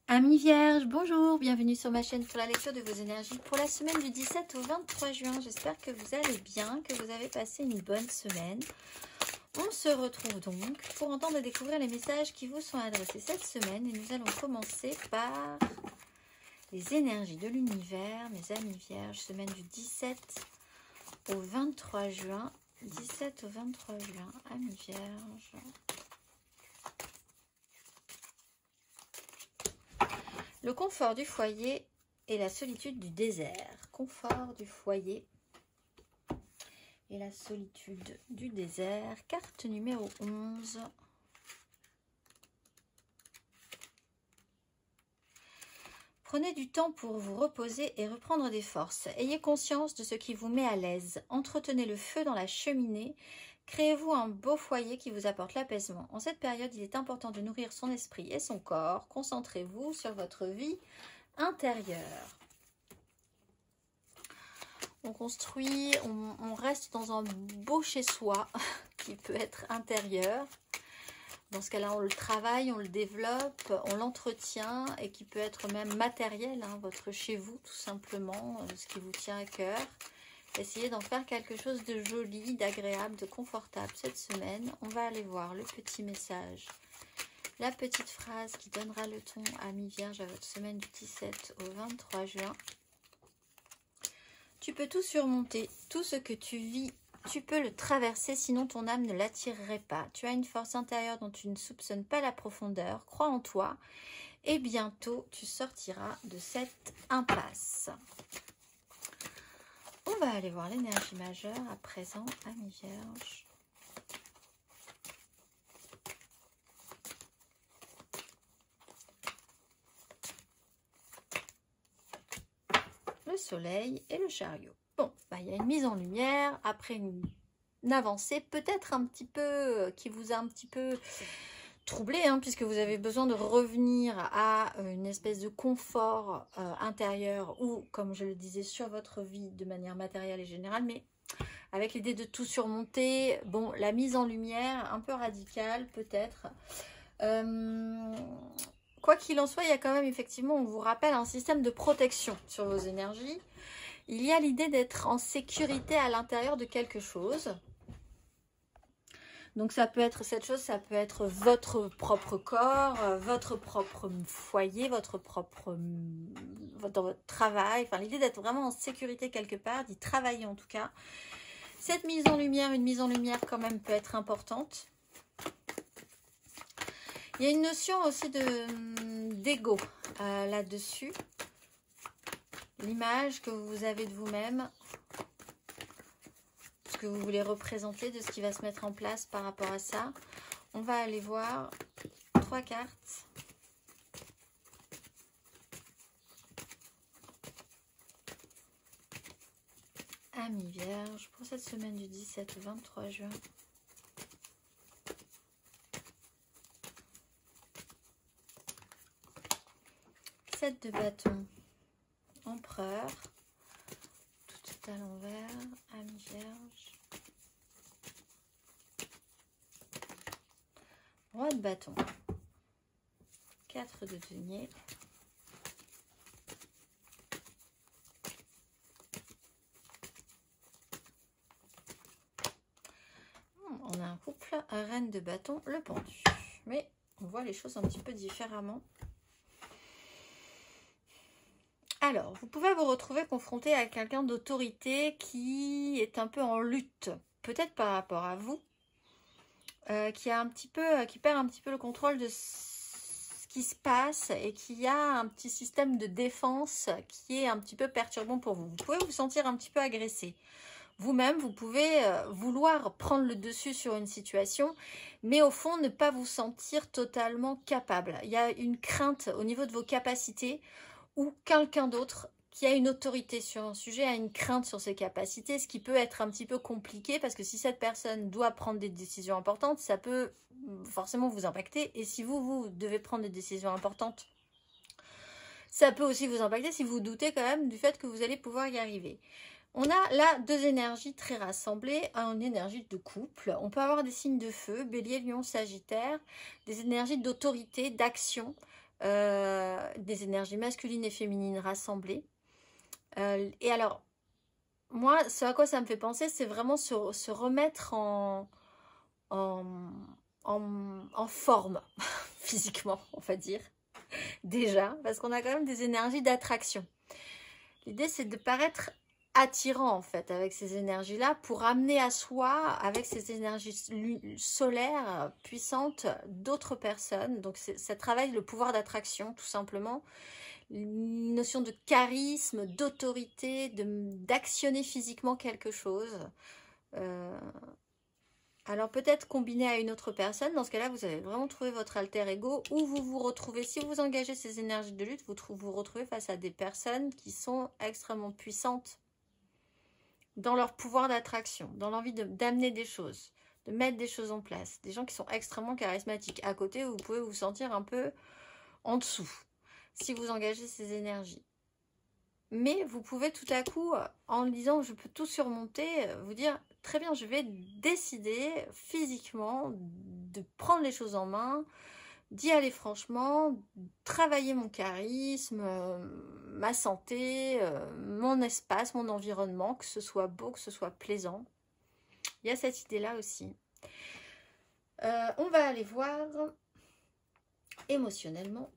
Amis vierges, bonjour, bienvenue sur ma chaîne pour la lecture de vos énergies pour la semaine du 17 au 23 juin. J'espère que vous allez bien, que vous avez passé une bonne semaine. On se retrouve donc pour entendre et découvrir les messages qui vous sont adressés cette semaine. Et nous allons commencer par les énergies de l'univers, mes amis vierges, semaine du 17 au 23 juin. 17 au 23 juin, amis vierges. Le confort du foyer et la solitude du désert. Confort du foyer et la solitude du désert. Carte numéro 11. Prenez du temps pour vous reposer et reprendre des forces. Ayez conscience de ce qui vous met à l'aise. Entretenez le feu dans la cheminée. Créez-vous un beau foyer qui vous apporte l'apaisement. En cette période, il est important de nourrir son esprit et son corps. Concentrez-vous sur votre vie intérieure. On construit, on reste dans un beau chez-soi qui peut être intérieur. Dans ce cas-là, on le travaille, on le développe, on l'entretient et qui peut être même matériel, hein, votre chez vous tout simplement, ce qui vous tient à cœur. Essayez d'en faire quelque chose de joli, d'agréable, de confortable cette semaine. On va aller voir le petit message, la petite phrase qui donnera le ton à mi-vierge à votre semaine du 17 au 23 juin. Tu peux tout surmonter, tout ce que tu vis, tu peux le traverser, sinon ton âme ne l'attirerait pas. Tu as une force intérieure dont tu ne soupçonnes pas la profondeur. Crois en toi et bientôt tu sortiras de cette impasse. On va aller voir l'énergie majeure à présent, amis vierges. Le soleil et le chariot. Bon, il y a une mise en lumière après une avancée peut-être un petit peu, qui vous a un petit peu troublé, hein, puisque vous avez besoin de revenir à une espèce de confort intérieur ou, comme je le disais, sur votre vie de manière matérielle et générale, mais avec l'idée de tout surmonter. Bon, la mise en lumière, un peu radicale peut-être. Quoi qu'il en soit, il y a quand même effectivement, on vous rappelle, un système de protection sur vos énergies. Il y a l'idée d'être en sécurité à l'intérieur de quelque chose. Donc ça peut être cette chose, ça peut être votre propre corps, votre propre foyer, votre travail. Enfin, l'idée d'être vraiment en sécurité quelque part, d'y travailler en tout cas. Cette mise en lumière, une mise en lumière quand même peut être importante. Il y a une notion aussi d'ego là-dessus. L'image que vous avez de vous-même, ce que vous voulez représenter, de ce qui va se mettre en place par rapport à ça. On va aller voir 3 cartes. Amis vierges, pour cette semaine du 17 au 23 juin. Sept de bâton, empereur, tout est à l'envers, amis vierges. Roi de bâton, 4 de denier. On a un couple, reine de bâton, le pendu. Mais on voit les choses un petit peu différemment. Alors, vous pouvez vous retrouver confronté à quelqu'un d'autorité qui est un peu en lutte, peut-être par rapport à vous, qui perd un petit peu le contrôle de ce qui se passe et qui a un petit système de défense qui est un petit peu perturbant pour vous. Vous pouvez vous sentir un petit peu agressé. Vous-même, vous pouvez vouloir prendre le dessus sur une situation, mais au fond, ne pas vous sentir totalement capable. Il y a une crainte au niveau de vos capacités ou quelqu'un d'autre qui a une autorité sur un sujet a une crainte sur ses capacités, ce qui peut être un petit peu compliqué parce que si cette personne doit prendre des décisions importantes, ça peut forcément vous impacter. Et si vous devez prendre des décisions importantes, ça peut aussi vous impacter si vous doutez quand même du fait que vous allez pouvoir y arriver. On a là deux énergies très rassemblées, une énergie de couple. On peut avoir des signes de feu, bélier, lion, sagittaire, des énergies d'autorité, d'action, des énergies masculines et féminines rassemblées. Et alors, moi, ce à quoi ça me fait penser, c'est vraiment se remettre en forme, physiquement, on va dire, déjà, parce qu'on a quand même des énergies d'attraction. L'idée, c'est de paraître attirant, en fait, avec ces énergies-là, pour amener à soi, avec ces énergies solaires puissantes, d'autres personnes. Donc, ça travaille le pouvoir d'attraction, tout simplement. Une notion de charisme, d'autorité, d'actionner physiquement quelque chose. Alors peut-être combiné à une autre personne, dans ce cas-là, vous allez vraiment trouver votre alter ego, où vous vous retrouvez, si vous engagez ces énergies de lutte, vous vous retrouvez face à des personnes qui sont extrêmement puissantes dans leur pouvoir d'attraction, dans l'envie d'amener des choses, de mettre des choses en place. Des gens qui sont extrêmement charismatiques. À côté, vous pouvez vous sentir un peu en dessous, si vous engagez ces énergies. Mais vous pouvez tout à coup, en disant je peux tout surmonter, vous dire très bien, je vais décider physiquement de prendre les choses en main, d'y aller franchement, travailler mon charisme, ma santé, mon espace, mon environnement, que ce soit beau, que ce soit plaisant. Il y a cette idée-là aussi. On va aller voir émotionnellement.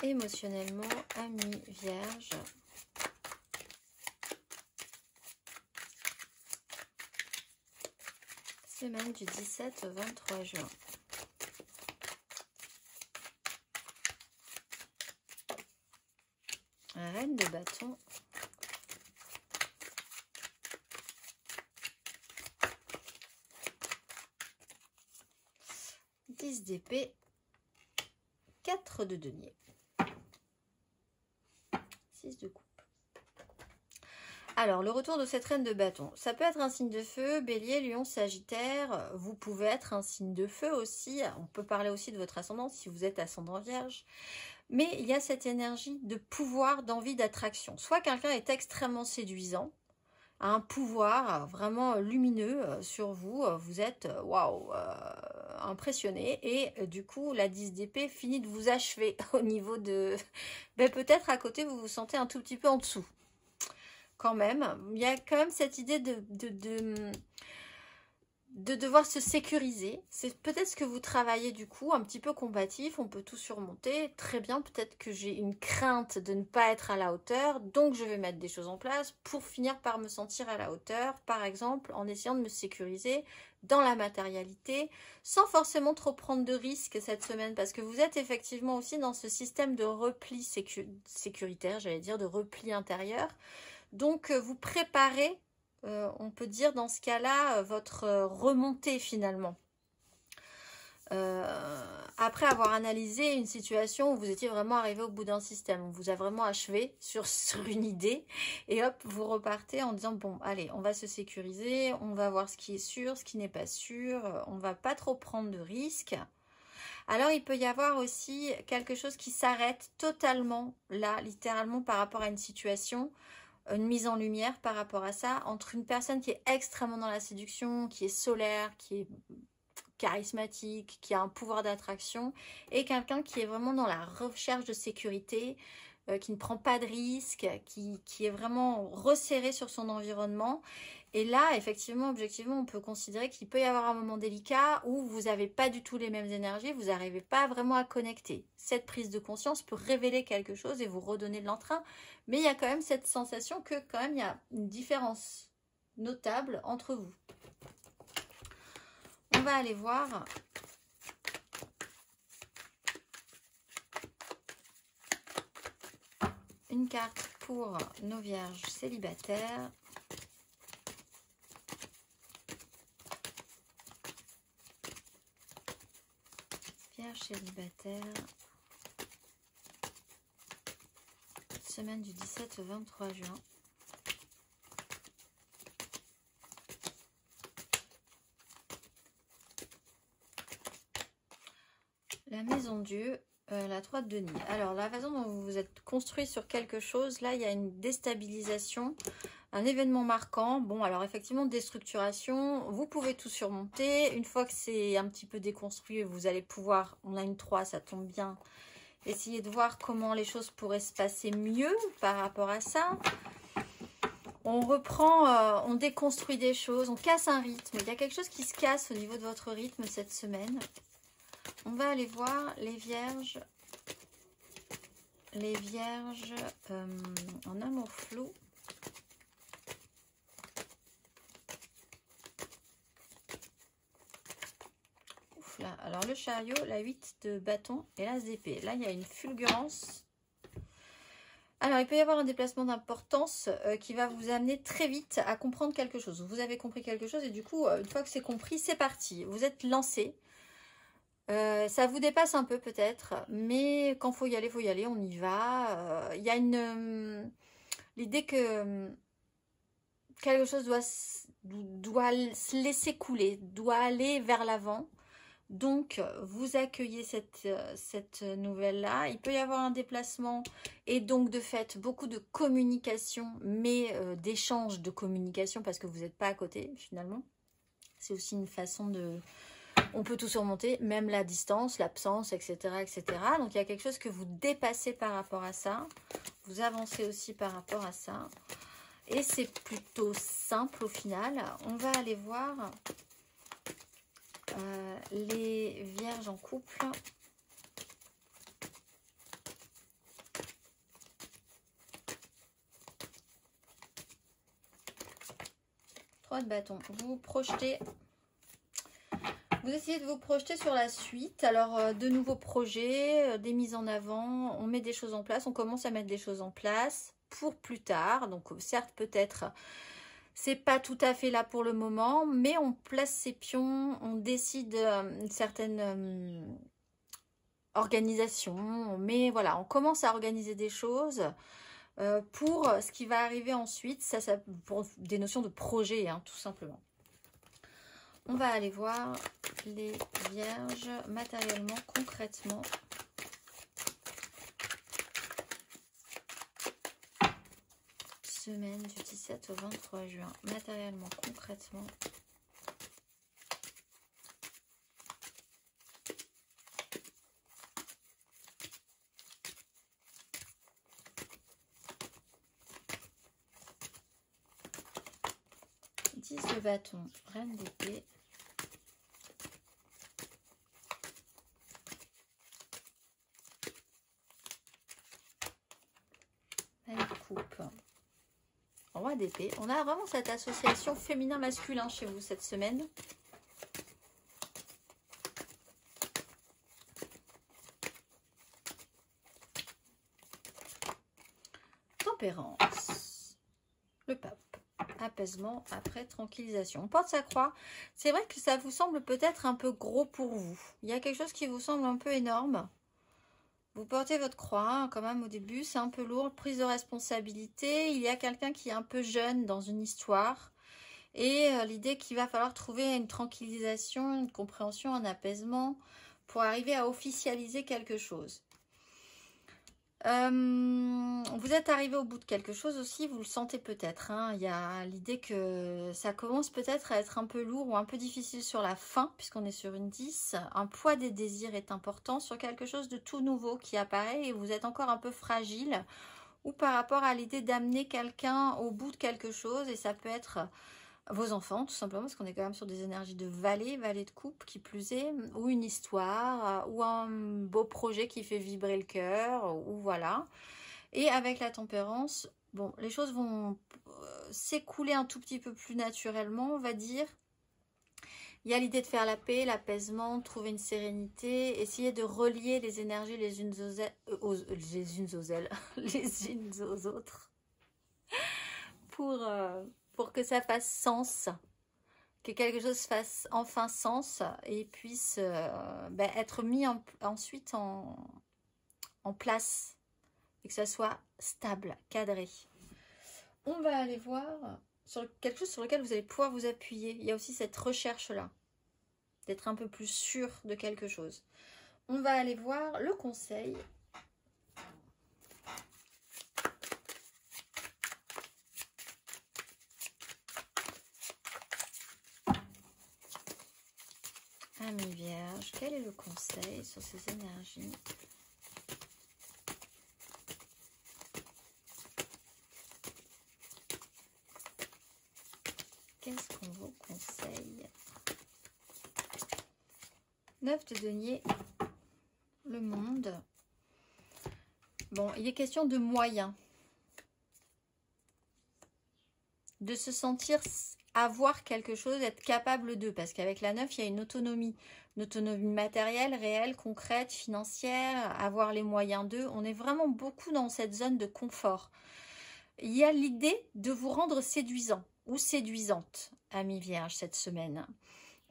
Émotionnellement, ami vierge. Semaine du 17 au 23 juin. Reine de bâton. Dix d'épée. 4 de denier. 6 de coupe. Alors, le retour de cette reine de bâton. Ça peut être un signe de feu, bélier, lion, sagittaire. Vous pouvez être un signe de feu aussi. On peut parler aussi de votre ascendant si vous êtes ascendant vierge. Mais il y a cette énergie de pouvoir, d'envie, d'attraction. Soit quelqu'un est extrêmement séduisant, a un pouvoir vraiment lumineux sur vous. Vous êtes, waouh, impressionné. Et du coup, la 10 d'épée finit de vous achever au niveau de... Ben, peut-être à côté, vous vous sentez un tout petit peu en dessous. Quand même, il y a quand même cette idée de devoir se sécuriser. C'est peut-être ce que vous travaillez du coup, un petit peu combatif, on peut tout surmonter. Très bien, peut-être que j'ai une crainte de ne pas être à la hauteur, donc je vais mettre des choses en place pour finir par me sentir à la hauteur, par exemple en essayant de me sécuriser dans la matérialité, sans forcément trop prendre de risques cette semaine, parce que vous êtes effectivement aussi dans ce système de repli sécuritaire, j'allais dire, de repli intérieur. Donc, vous préparez, on peut dire dans ce cas-là, votre remontée finalement. Après avoir analysé une situation où vous étiez vraiment arrivé au bout d'un système, on vous a vraiment achevé sur une idée, et hop, vous repartez en disant, bon, allez, on va se sécuriser, on va voir ce qui est sûr, ce qui n'est pas sûr, on va pas trop prendre de risques. Alors, il peut y avoir aussi quelque chose qui s'arrête totalement, là, littéralement, par rapport à une situation, une mise en lumière par rapport à ça, entre une personne qui est extrêmement dans la séduction, qui est solaire, qui est charismatique, qui a un pouvoir d'attraction, et quelqu'un qui est vraiment dans la recherche de sécurité, qui ne prend pas de risques, qui est vraiment resserré sur son environnement. Et là, effectivement, objectivement, on peut considérer qu'il peut y avoir un moment délicat où vous n'avez pas du tout les mêmes énergies, vous n'arrivez pas vraiment à connecter. Cette prise de conscience peut révéler quelque chose et vous redonner de l'entrain, mais il y a quand même cette sensation que quand même il y a une différence notable entre vous. On va aller voir une carte pour nos vierges célibataires. Vierge célibataire. Semaine du 17 au 23 juin. La maison Dieu, la 3 de denier. Alors, la façon dont vous vous êtes construit sur quelque chose, là, il y a une déstabilisation un événement marquant. Bon, alors effectivement, déstructuration, vous pouvez tout surmonter. Une fois que c'est un petit peu déconstruit, vous allez pouvoir, on a une 3, ça tombe bien, essayer de voir comment les choses pourraient se passer mieux par rapport à ça. On reprend, on déconstruit des choses, on casse un rythme. Il y a quelque chose qui se casse au niveau de votre rythme cette semaine. On va aller voir les vierges. Les vierges en amour flou. Ouf là. Alors le chariot, la 8 de bâton et l'as d'épée. Là, il y a une fulgurance. Alors, il peut y avoir un déplacement d'importance qui va vous amener très vite à comprendre quelque chose. Vous avez compris quelque chose et du coup, une fois que c'est compris, c'est parti. Vous êtes lancé. Ça vous dépasse un peu peut-être, mais quand il faut y aller, on y va. Il y a l'idée que quelque chose doit se laisser couler, doit aller vers l'avant. Donc, vous accueillez cette nouvelle-là. Il peut y avoir un déplacement et donc, de fait, beaucoup de communication, mais d'échange de communication parce que vous n'êtes pas à côté, finalement. C'est aussi une façon de... On peut tout surmonter, même la distance, l'absence, etc., etc. Donc, il y a quelque chose que vous dépassez par rapport à ça. Vous avancez aussi par rapport à ça. Et c'est plutôt simple au final. On va aller voir... les vierges en couple. Trois de bâton. Vous vous projetez. Vous essayez de vous projeter sur la suite. Alors, de nouveaux projets, des mises en avant. On met des choses en place. On commence à mettre des choses en place pour plus tard. Donc, certes, peut-être... C'est pas tout à fait là pour le moment, mais on place ses pions, on décide une certaine organisation, mais voilà, on commence à organiser des choses pour ce qui va arriver ensuite, ça pour des notions de projet, hein, tout simplement. On va aller voir les vierges matériellement, concrètement. Semaine du 17 au 23 juin, matériellement, concrètement. De bâton, reine d'épée. Elle coupe. Roi d'épée. On a vraiment cette association féminin-masculin chez vous cette semaine. Tempérance. Le pape. Apaisement après tranquillisation. On porte sa croix. C'est vrai que ça vous semble peut-être un peu gros pour vous. Il y a quelque chose qui vous semble un peu énorme. Vous portez votre croix hein, quand même au début. C'est un peu lourd. Prise de responsabilité. Il y a quelqu'un qui est un peu jeune dans une histoire. Et l'idée qu'il va falloir trouver une tranquillisation, une compréhension, un apaisement pour arriver à officialiser quelque chose. Vous êtes arrivé au bout de quelque chose aussi, vous le sentez peut-être. Hein. Il y a l'idée que ça commence peut-être à être un peu lourd ou un peu difficile sur la fin, puisqu'on est sur une 10. Un poids des désirs est important sur quelque chose de tout nouveau qui apparaît et vous êtes encore un peu fragile. Ou par rapport à l'idée d'amener quelqu'un au bout de quelque chose, et ça peut être vos enfants tout simplement, parce qu'on est quand même sur des énergies de vallée de coupe qui plus est, ou une histoire, ou un beau projet qui fait vibrer le cœur, ou voilà. Et avec la tempérance, bon, les choses vont s'écouler un tout petit peu plus naturellement, on va dire. Il y a l'idée de faire la paix, l'apaisement, trouver une sérénité, essayer de relier les énergies les unes aux autres pour que ça fasse sens, que quelque chose fasse enfin sens et puisse être mis ensuite en place et que ça soit stable, cadré. On va aller voir sur quelque chose sur lequel vous allez pouvoir vous appuyer. Il y a aussi cette recherche-là, d'être un peu plus sûr de quelque chose. On va aller voir le conseil. Vierge, quel est le conseil sur ces énergies? Qu'est-ce qu'on vous conseille? 9 de denier, le monde. Bon, il est question de moyens. De se sentir avoir quelque chose, être capable de. Parce qu'avec la 9, il y a une autonomie. Une autonomie matérielle, réelle, concrète, financière, avoir les moyens d'eux. On est vraiment beaucoup dans cette zone de confort. Il y a l'idée de vous rendre séduisant ou séduisante, ami Vierge, cette semaine.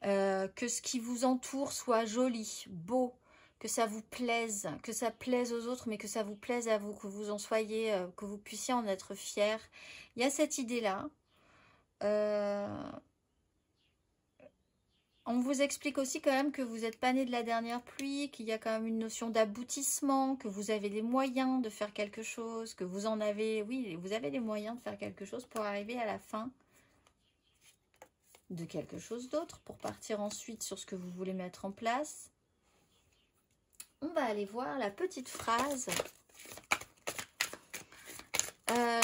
Que ce qui vous entoure soit joli, beau, que ça vous plaise, que ça plaise aux autres, mais que ça vous plaise à vous, que vous en soyez, que vous puissiez en être fiers. Il y a cette idée-là. On vous explique aussi quand même que vous n'êtes pas né de la dernière pluie, qu'il y a quand même une notion d'aboutissement, que vous avez les moyens de faire quelque chose, que vous en avez, oui, vous avez les moyens de faire quelque chose pour arriver à la fin de quelque chose d'autre, pour partir ensuite sur ce que vous voulez mettre en place. On va aller voir la petite phrase.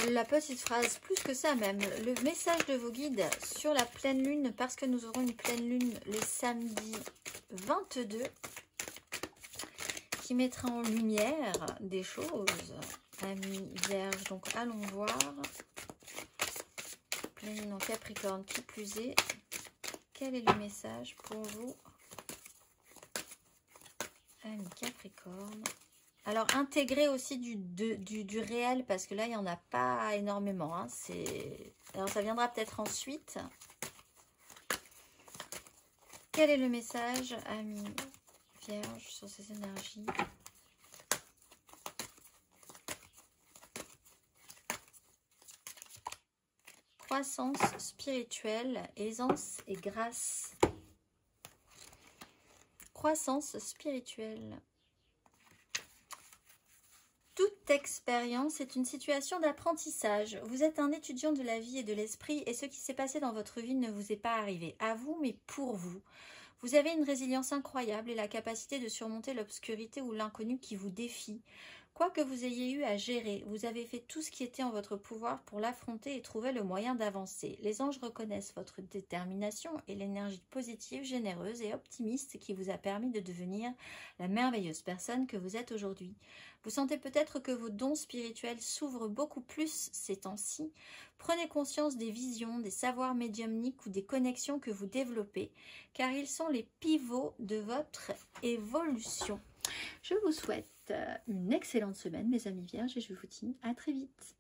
La petite phrase, plus que ça même, le message de vos guides sur la pleine lune, parce que nous aurons une pleine lune le samedi 22, qui mettra en lumière des choses, amis Vierge. Donc allons voir. Pleine lune en Capricorne, qui plus est. Quel est le message pour vous, amis Capricorne? Alors, intégrer aussi du réel, parce que là, il n'y en a pas énormément. Hein. Alors, ça viendra peut-être ensuite. Quel est le message, amis Vierge, sur ces énergies? Croissance spirituelle, aisance et grâce. Croissance spirituelle. Toute expérience est une situation d'apprentissage. Vous êtes un étudiant de la vie et de l'esprit et ce qui s'est passé dans votre vie ne vous est pas arrivé à vous, mais pour vous. Vous avez une résilience incroyable et la capacité de surmonter l'obscurité ou l'inconnu qui vous défie. Quoi que vous ayez eu à gérer, vous avez fait tout ce qui était en votre pouvoir pour l'affronter et trouver le moyen d'avancer. Les anges reconnaissent votre détermination et l'énergie positive, généreuse et optimiste qui vous a permis de devenir la merveilleuse personne que vous êtes aujourd'hui. Vous sentez peut-être que vos dons spirituels s'ouvrent beaucoup plus ces temps-ci. Prenez conscience des visions, des savoirs médiumniques ou des connexions que vous développez, car ils sont les pivots de votre évolution. Je vous souhaite une excellente semaine, mes amis vierges, et je vous dis à très vite.